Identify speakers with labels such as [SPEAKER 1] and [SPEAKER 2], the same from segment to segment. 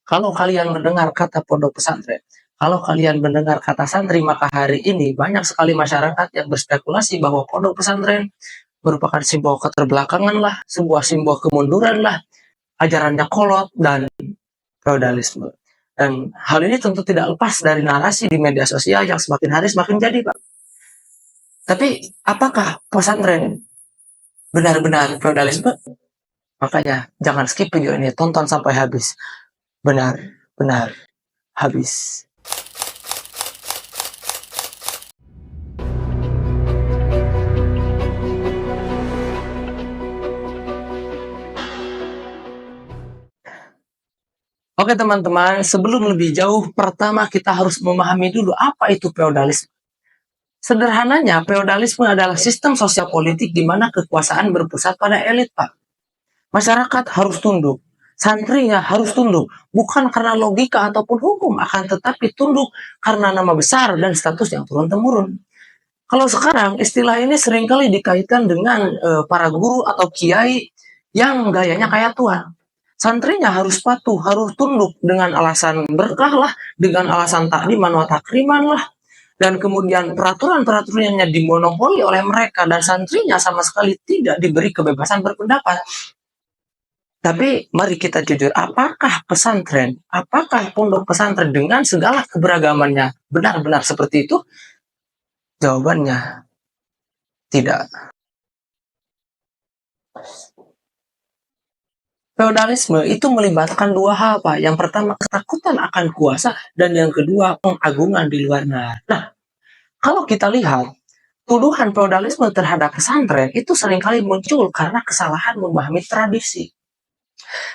[SPEAKER 1] Kalau kalian mendengar kata pondok pesantren, kalau kalian mendengar kata santri, maka hari ini banyak sekali masyarakat yang berspekulasi bahwa pondok pesantren merupakan simbol keterbelakangan lah, sebuah simbol kemunduran lah, ajarannya kolot dan feodalisme. Dan hal ini tentu tidak lepas dari narasi di media sosial yang semakin hari semakin jadi, Pak. Tapi apakah pesantren benar-benar feodalisme? Makanya jangan skip video ini, tonton sampai habis. Benar-benar habis. Oke teman-teman, sebelum lebih jauh, pertama kita harus memahami dulu apa itu feodalisme. Sederhananya, feodalisme adalah sistem sosial politik di mana kekuasaan berpusat pada elit, Pak. Masyarakat harus tunduk, santrinya harus tunduk, bukan karena logika ataupun hukum, akan tetapi tunduk karena nama besar dan status yang turun-temurun. Kalau sekarang, istilah ini seringkali dikaitkan dengan para guru atau kiai yang gayanya kayak tuan. Santrinya harus patuh, harus tunduk dengan alasan berkah lah, dengan alasan takliman wa takriman lah. Dan kemudian peraturan-peraturannya dimonopoli oleh mereka dan santrinya sama sekali tidak diberi kebebasan berpendapat. Tapi mari kita jujur, apakah pesantren, apakah pondok pesantren dengan segala keberagamannya benar-benar seperti itu? Jawabannya tidak. Feodalisme itu melibatkan dua hal, Pak. Yang pertama, ketakutan akan kuasa, dan yang kedua, pengagungan di luar nalar. Nah, kalau kita lihat, tuduhan feodalisme terhadap pesantren itu seringkali muncul karena kesalahan memahami tradisi.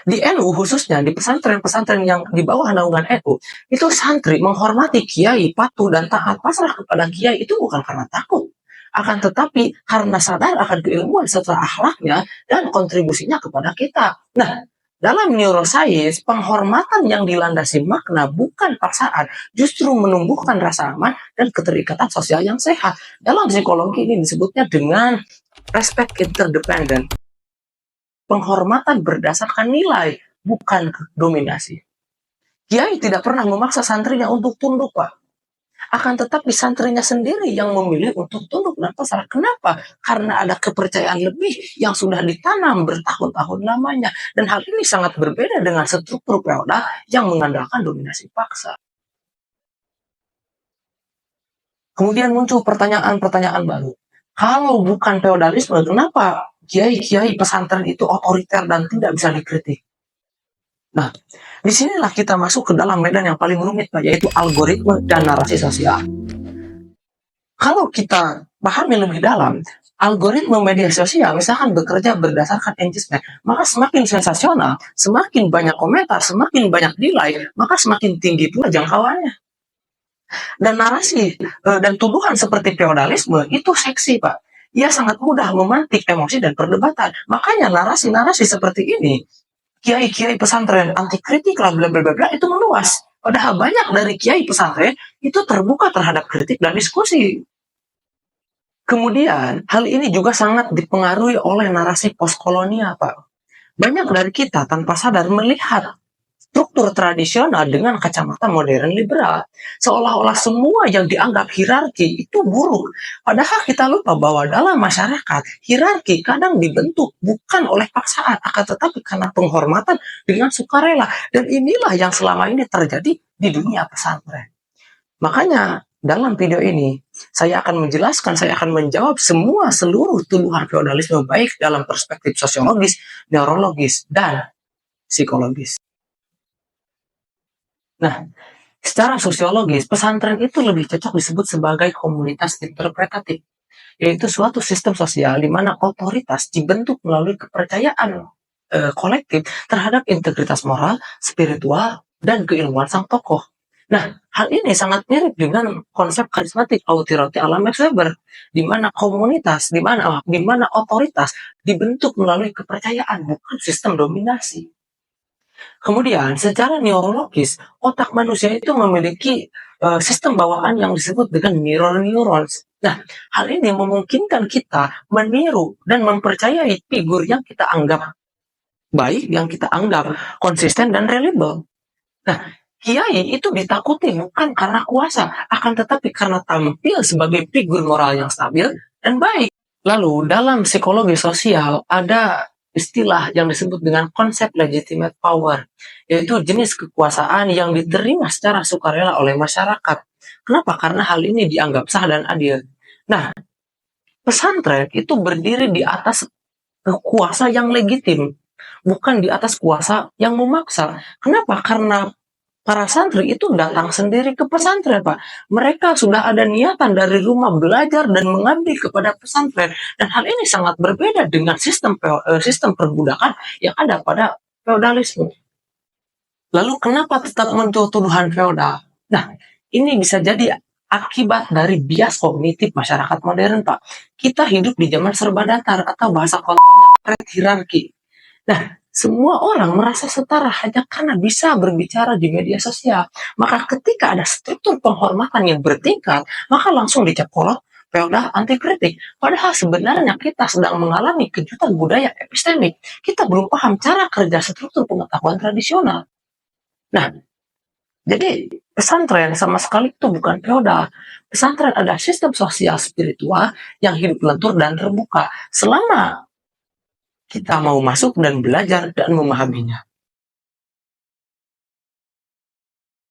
[SPEAKER 1] Di NU khususnya, di pesantren-pesantren yang di bawah naungan NU, itu santri menghormati kiai, patuh dan taat pasrah kepada kiai itu bukan karena takut. Akan tetapi karena sadar akan keilmuan serta akhlaknya dan kontribusinya kepada kita. Nah, dalam neuroscience, penghormatan yang dilandasi makna bukan paksaan, justru menumbuhkan rasa aman dan keterikatan sosial yang sehat. Dalam psikologi ini disebutnya dengan respect interdependent. Penghormatan berdasarkan nilai, bukan dominasi. Kiai tidak pernah memaksa santrinya untuk tunduk, Pak. Akan tetapi santrinya sendiri yang memilih untuk tunduk dan pasrah. Kenapa? Karena ada kepercayaan lebih yang sudah ditanam bertahun-tahun lamanya. Dan hal ini sangat berbeda dengan struktur feodal yang mengandalkan dominasi paksa. Kemudian muncul pertanyaan-pertanyaan baru. Kalau bukan feodalisme, kenapa kiai-kiai pesantren itu otoriter dan tidak bisa dikritik? Nah, disinilah kita masuk ke dalam medan yang paling rumit, Pak, yaitu algoritma dan narasi sosial. Kalau kita pahami lebih dalam, algoritma media sosial misalkan bekerja berdasarkan engagement, maka semakin sensasional, semakin banyak komentar, semakin banyak delay, maka semakin tinggi pula jangkauannya. Dan narasi dan tuduhan seperti feodalisme itu seksi, Pak. Ia sangat mudah memantik emosi dan perdebatan. Makanya narasi-narasi seperti ini, kiai-kiai pesantren anti kritik lah bla bla bla itu meluas. Padahal banyak dari kiai pesantren itu terbuka terhadap kritik dan diskusi. Kemudian hal ini juga sangat dipengaruhi oleh narasi postkolonial, Pak. Banyak dari kita tanpa sadar melihat struktur tradisional dengan kacamata modern liberal. Seolah-olah semua yang dianggap hierarki itu buruk. Padahal kita lupa bahwa dalam masyarakat, hierarki kadang dibentuk bukan oleh paksaan, akan tetapi karena penghormatan dengan sukarela. Dan inilah yang selama ini terjadi di dunia pesantren. Makanya dalam video ini, saya akan menjelaskan, saya akan menjawab seluruh tuduhan feodalisme baik dalam perspektif sosiologis, neurologis, dan psikologis. Nah, secara sosiologis, pesantren itu lebih cocok disebut sebagai komunitas interpretatif, yaitu suatu sistem sosial di mana otoritas dibentuk melalui kepercayaan kolektif terhadap integritas moral, spiritual, dan keilmuan sang tokoh. Nah, hal ini sangat mirip dengan konsep karismatik authority ala Max Weber, di mana komunitas, di mana otoritas dibentuk melalui kepercayaan, bukan sistem dominasi. Kemudian, secara neurologis, otak manusia itu memiliki sistem bawaan yang disebut dengan mirror neurons. Nah, hal ini memungkinkan kita meniru dan mempercayai figur yang kita anggap baik, yang kita anggap konsisten dan reliable. Nah, kiai itu ditakuti bukan karena kuasa, akan tetapi karena tampil sebagai figur moral yang stabil dan baik. Lalu, dalam psikologi sosial ada istilah yang disebut dengan konsep legitimate power, yaitu jenis kekuasaan yang diterima secara sukarela oleh masyarakat. Kenapa? Karena hal ini dianggap sah dan adil. Nah, pesantren itu berdiri di atas kuasa yang legitim, bukan di atas kuasa yang memaksa. Kenapa? Karena para santri itu datang sendiri ke pesantren, Pak. Mereka sudah ada niatan dari rumah belajar dan mengabdi kepada pesantren. Dan hal ini sangat berbeda dengan sistem perbudakan yang ada pada feodalisme. Lalu kenapa tetap muncul tuduhan feodal? Nah, ini bisa jadi akibat dari bias kognitif masyarakat modern, Pak. Kita hidup di zaman serba datar atau bahasa kontemporer hierarki. Nah, semua orang merasa setara hanya karena bisa berbicara di media sosial. Maka ketika ada struktur penghormatan yang bertingkat, maka langsung dicap kolot, feodal, anti kritik. Padahal sebenarnya kita sedang mengalami kejutan budaya epistemik. Kita belum paham cara kerja struktur pengetahuan tradisional. Nah, jadi pesantren sama sekali itu bukan feodal. Pesantren adalah sistem sosial spiritual yang hidup lentur dan terbuka selama kita mau masuk dan belajar dan memahaminya.